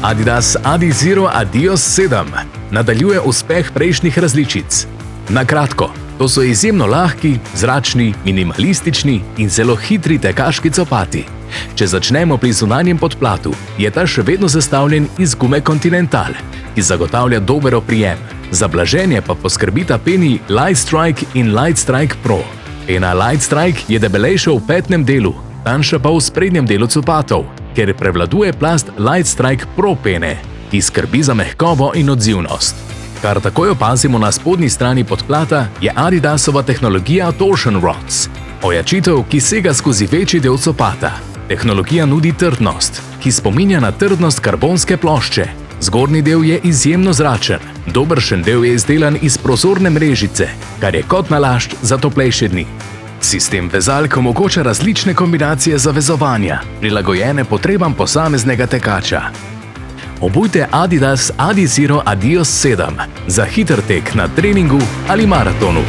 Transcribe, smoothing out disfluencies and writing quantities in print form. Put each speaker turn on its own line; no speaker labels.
Adidas Adizero Adios 7 nadaljuje uspeh prejšnjih različic. Na kratko, to so izjemno lahki, zračni, minimalistični in zelo hitri tekaški copati. Če začnemo pri zunanjem podplatu, je ta še vedno sestavljen iz gume Continental, ki zagotavlja dober oprijem. Za blaženje pa poskrbita peni Lightstrike in Lightstrike Pro. Pena Lightstrike je debelejša v petnem delu, tanjša pa v sprednjem delu copatov, ker prevladuje plast Lightstrike Pro pene, ki skrbi za mehkobo in odzivnost. Kar takoj opazimo na spodnji strani podplata, je Adidasova tehnologija Torsion Rods. Ojačitev, ki sega skozi večji del copata. Tehnologija nudi trdnost, ki spominja na trdnost karbonske plošče. Zgornji del je izjemno zračen, dobršen del je izdelan iz prozorne mrežice, kar je kot nalašč za toplejše dni. Sistem vezalk omogoča različne kombinacije zavezovanja, prilagojene potrebam posameznega tekača. Obujte Adidas Adizero Adios 7 za hiter tek na treningu ali maratonu.